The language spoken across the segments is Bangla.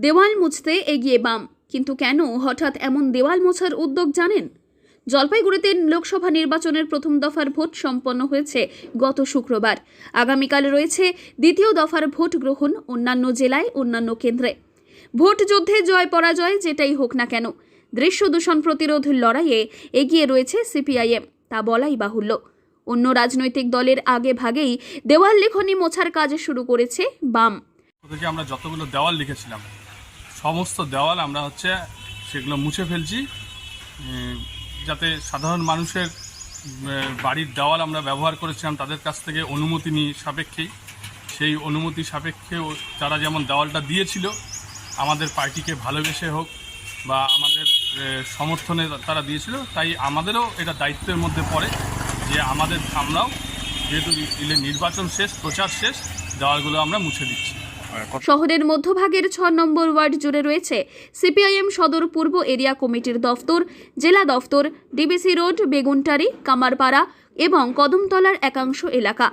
দেওয়াল মুছতে এগিয়ে বাম, কিন্তু কেন হঠাৎ এমন দেওয়াল মোছার উদ্যোগ জানেন? জলপাইগুড়িতে লোকসভা নির্বাচনের প্রথম দফার ভোট সম্পন্ন হয়েছে গত শুক্রবার। আগামীকাল রয়েছে দ্বিতীয় দফার ভোট গ্রহণ অন্যান্য জেলায়, অন্যান্য কেন্দ্রে। ভোট যুদ্ধে জয় পরাজয় যেটাই হোক না কেন, দৃশ্য দূষণ প্রতিরোধ লড়াইয়ে এগিয়ে রয়েছে সিপিআইএম, তা বলাই বাহুল্য। অন্য রাজনৈতিক দলের আগে ভাগেই দেওয়াল লেখনী মোছার কাজ শুরু করেছে বাম। আমরা যতগুলো দেওয়াল লিখেছিলাম সমস্ত দেওয়াল আমরা সেগুলো মুছে ফেলছি, যাতে সাধারণ মানুষের বাড়ির দেওয়াল আমরা ব্যবহার করেছিলাম তাদের কাছ থেকে অনুমতি নিয়ে সাপেক্ষেই, সেই অনুমতি সাপেক্ষে তারা যেমন দেওয়ালটা দিয়েছিল আমাদের পার্টিকে ভালোবেসে হোক বা আমাদের সমর্থনে তারা দিয়েছিল, তাই আমাদেরও এটা দায়িত্বের মধ্যে পড়ে যে আমরাও যেহেতু নির্বাচন শেষ, প্রচার শেষ, দেওয়ালগুলো আমরা মুছে দিচ্ছি। শহরের মধ্যভাগের ৬ নম্বর ওয়ার্ড জুড়ে রয়েছে সিপিআইএম সদর পূর্ব এরিয়া কমিটির দফতর, জেলা দফতর, ডিবিসি রোড, বেগুনটারি, কামারপাড়া এবং কদমতলার একাংশ এলাকা।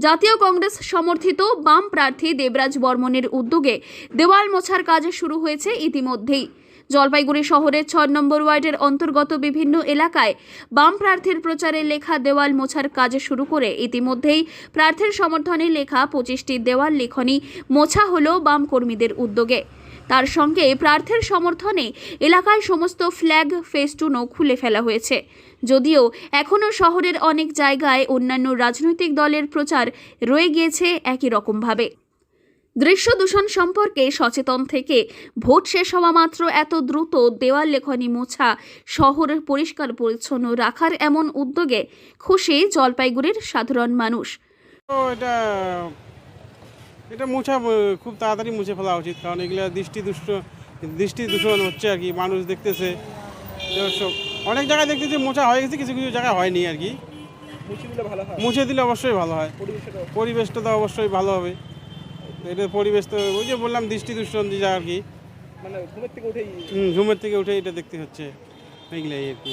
জাতীয় কংগ্রেস সমর্থিত বাম প্রার্থী দেবরাজ বর্মনের উদ্যোগে দেওয়াল মোছার কাজ শুরু হয়েছে ইতিমধ্যেই। জলপাইগুড়ি শহরের ৬ নম্বর ওয়ার্ডের অন্তর্গত বিভিন্ন এলাকায় বাম প্রার্থীর প্রচারে লেখা দেওয়াল মোছার কাজ শুরু করে ইতিমধ্যেই প্রার্থীর সমর্থনে লেখা ২৫টি দেওয়াল লেখনী মোছা হলো বাম কর্মীদের উদ্যোগে। তার সঙ্গে প্রার্থীর সমর্থনে এলাকায় সমস্ত ফ্ল্যাগ ফেস্টুনও খুলে ফেলা হয়েছে। যদিও এখনও শহরের অনেক জায়গায় অন্যান্য রাজনৈতিক দলের প্রচার রয়ে গিয়েছে একই রকমভাবে। দৃশ্য দূষণ সম্পর্কে সচেতন থেকে ভোট শেষ হওয়া মাত্র এত দ্রুত দেওয়াল লেখনী মোছা, শহর পরিষ্কার পরিচ্ছন্ন রাখার এমন উদ্যোগে খুশি জলপাইগুড়ির সাধারণ মানুষ। এটা মোছা খুব তাড়াতাড়ি মুছে ফেলা উচিত, কারণ এগুলো দৃষ্টি দূষণ হচ্ছে আর কি, মানুষ দেখতেছে। অনেক জায়গায় দেখতেছে মোছা হয়ে গেছে, কিছু কিছু জায়গায় হয়নি আর কি। মুছে দিলে অবশ্যই ভালো হয়, পরিবেশটা তো অবশ্যই ভালো হবে। এটা পরিবেশ তো ওই যে বললাম দৃষ্টি দূষণ যে আর কি, মানে ঘুমের থেকে উঠে এটা দেখতে হচ্ছে, এগুলাই আর কি।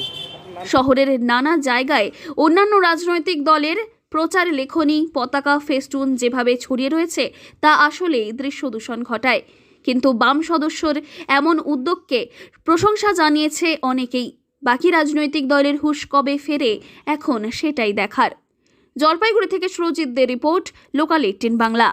শহরের নানা জায়গায় অন্যান্য রাজনৈতিক দলের প্রচার লেখনী, পতাকা, ফেস্টুন যেভাবে ছড়িয়ে রয়েছে তা আসলেই দৃশ্য দূষণ ঘটায়। কিন্তু বাম সদস্যর এমন উদ্যোগকে প্রশংসা জানিয়েছে অনেকেই। বাকি রাজনৈতিক দলের হুঁশ কবে ফেরে এখন সেটাই দেখার। জলপাইগুড়ি থেকে সুরজিৎদের রিপোর্ট, লোকাল 18 বাংলা।